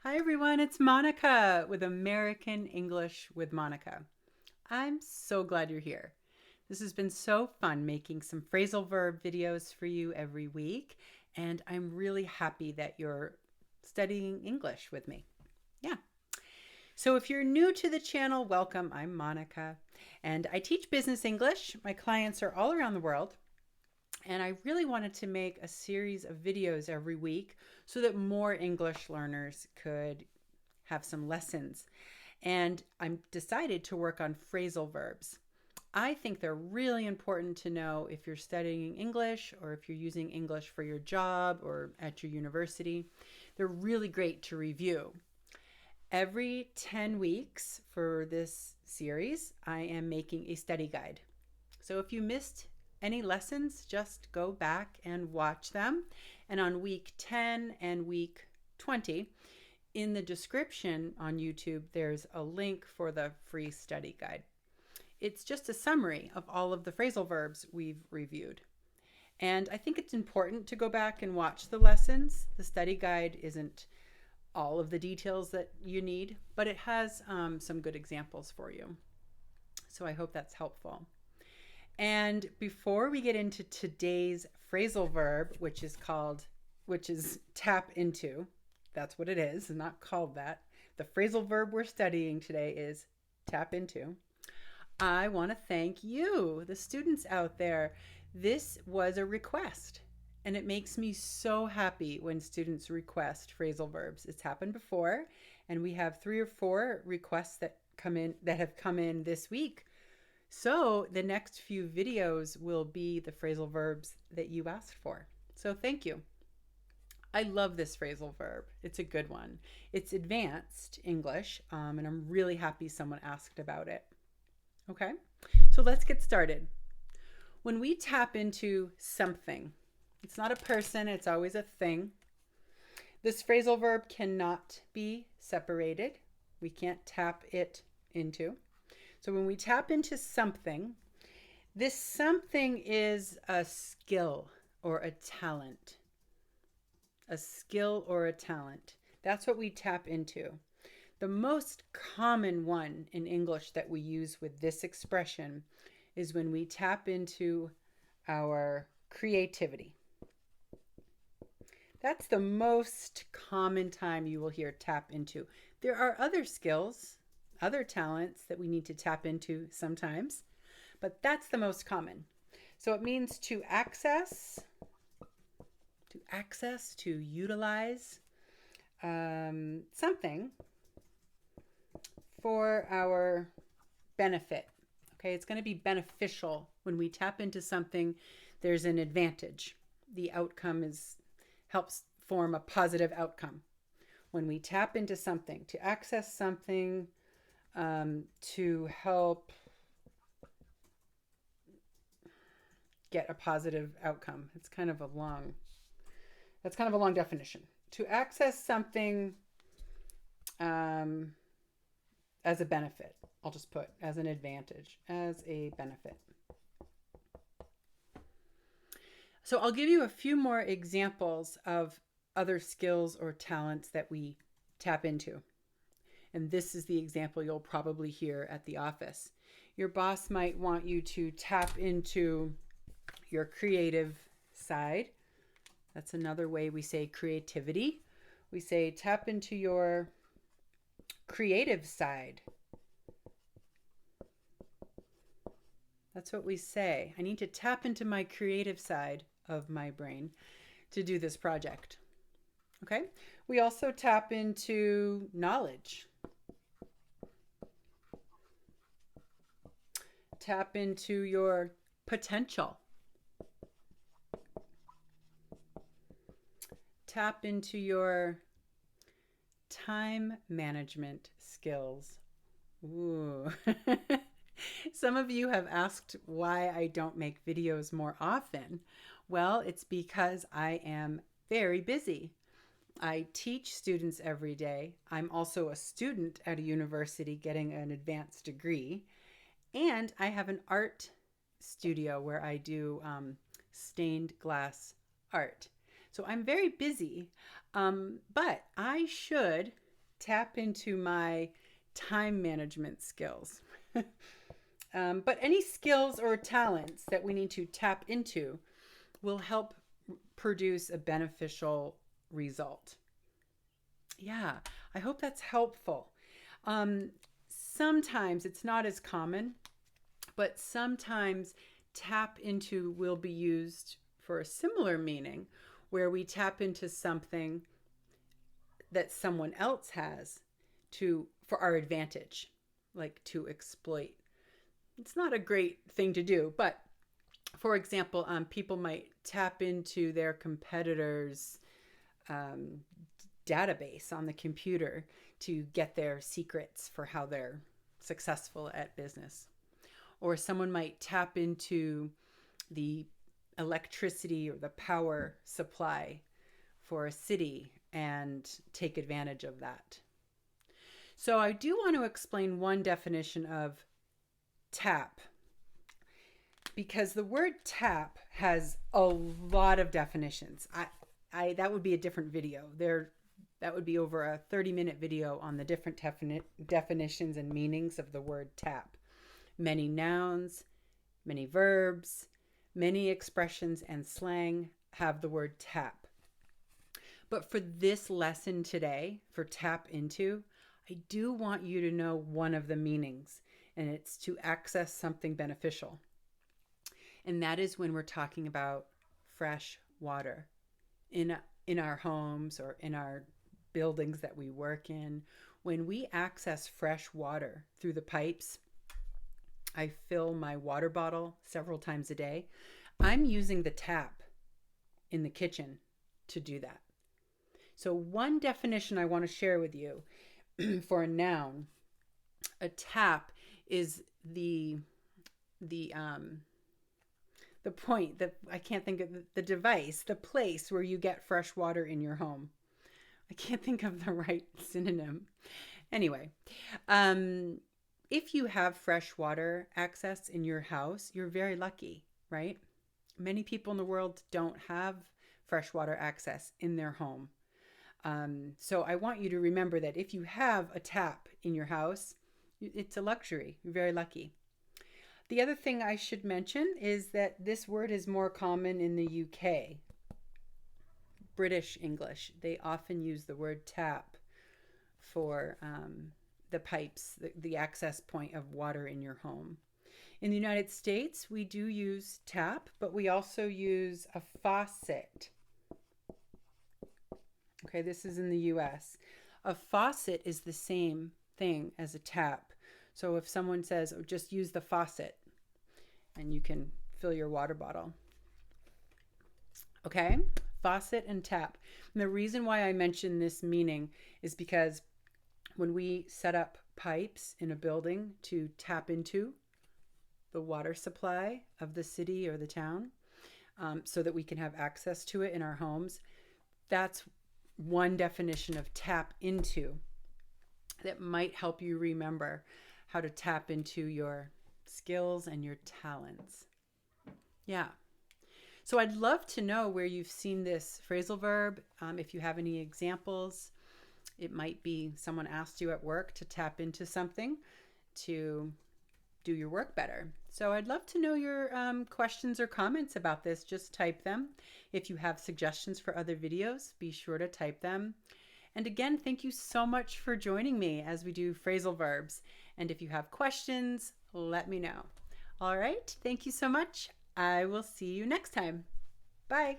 Hi everyone, it's Monica with American English with Monica. I'm so glad you're here. This has been so fun making some phrasal verb videos for you every week, and I'm really happy that you're studying English with me. Yeah. So if you're new to the channel, welcome. I'm Monica, and I teach business English. My clients are all around the world, and I really wanted to make a series of videos every week so that more English learners could have some lessons. And I'm decided to work on phrasal verbs. I think they're really important to know if you're studying English or if you're using English for your job or at your university. They're really great to review. Every 10 weeks for this series, I am making a study guide. So if you missed any lessons, just go back and watch them. And on week 10 and week 20, in the description on YouTube, there's a link for the free study guide. It's just a summary of all of the phrasal verbs we've reviewed. And I think it's important to go back and watch the lessons. The study guide isn't all of the details that you need, but it has some good examples for you. So I hope that's helpful. And before we get into today's phrasal verb, which is tap into, that's what it is, it's not called that. The phrasal verb we're studying today is tap into. I want to thank you, the students out there. This was a request, and it makes me so happy when students request phrasal verbs. It's happened before, and we have 3 or 4 requests that have come in this week. So the next few videos will be the phrasal verbs that you asked for. So thank you. I love this phrasal verb. It's a good one. It's advanced English, and I'm really happy someone asked about it. Okay, so let's get started. When we tap into something, it's not a person, it's always a thing. This phrasal verb cannot be separated. We can't tap it into. So when we tap into something, this something is a skill or a talent. A skill or a talent. That's what we tap into. The most common one in English that we use with this expression is when we tap into our creativity. That's the most common time you will hear tap into. There are other skills, other talents that we need to tap into sometimes, but that's the most common. So it means to access, to utilize something for our benefit. Okay, it's going to be beneficial when we tap into something. There's an advantage. The outcome helps form a positive outcome. When we tap into something, to access something, to help get a positive outcome. That's kind of a long definition. To access something as a benefit. I'll just put as an advantage, as a benefit. So I'll give you a few more examples of other skills or talents that we tap into. And this is the example you'll probably hear at the office. Your boss might want you to tap into your creative side. That's another way we say creativity. We say tap into your creative side. That's what we say. I need to tap into my creative side of my brain to do this project. Okay? We also tap into knowledge. Tap into your potential. Tap into your time management skills. Ooh. Some of you have asked why I don't make videos more often. Well, it's because I am very busy. I teach students every day. I'm also a student at a university getting an advanced degree. And I have an art studio where I do stained glass art. So I'm very busy, but I should tap into my time management skills. But any skills or talents that we need to tap into will help produce a beneficial result. Yeah, I hope that's helpful. Sometimes it's not as common, but sometimes tap into will be used for a similar meaning where we tap into something that someone else has for our advantage, like to exploit. It's not a great thing to do, but for example, people might tap into their competitors' database on the computer to get their secrets for how they're successful at business. Or someone might tap into the electricity or the power supply for a city and take advantage of that. So I do want to explain one definition of tap, because the word tap has a lot of definitions. That would be a different video. That would be over a 30-minute video on the different definitions and meanings of the word tap. Many nouns, many verbs, many expressions and slang have the word tap. But for this lesson today, for tap into, I do want you to know one of the meanings, and it's to access something beneficial. And that is when we're talking about fresh water in our homes or in our buildings that we work in. When we access fresh water through the pipes, I fill my water bottle several times a day. I'm using the tap in the kitchen to do that. So one definition I want to share with you for a noun, a tap is the point that I can't think of the device, the place where you get fresh water in your home. I can't think of the right synonym. Anyway, if you have fresh water access in your house, you're very lucky, right? Many people in the world don't have fresh water access in their home. So I want you to remember that if you have a tap in your house, it's a luxury. You're very lucky. The other thing I should mention is that this word is more common in the UK. British English, they often use the word tap for the pipes, the access point of water in your home. In the United States, we do use tap, but we also use a faucet. Okay, this is in the US. A faucet is the same thing as a tap. So if someone says, oh, just use the faucet, and you can fill your water bottle. Okay, faucet and tap. And the reason why I mention this meaning is because when we set up pipes in a building to tap into the water supply of the city or the town, so that we can have access to it in our homes, that's one definition of tap into that might help you remember how to tap into your skills and your talents. Yeah. So I'd love to know where you've seen this phrasal verb. If you have any examples, it might be someone asked you at work to tap into something to do your work better. So I'd love to know your questions or comments about this. Just type them. If you have suggestions for other videos, be sure to type them. And again, thank you so much for joining me as we do phrasal verbs. And if you have questions, let me know. All right, thank you so much. I will see you next time. Bye.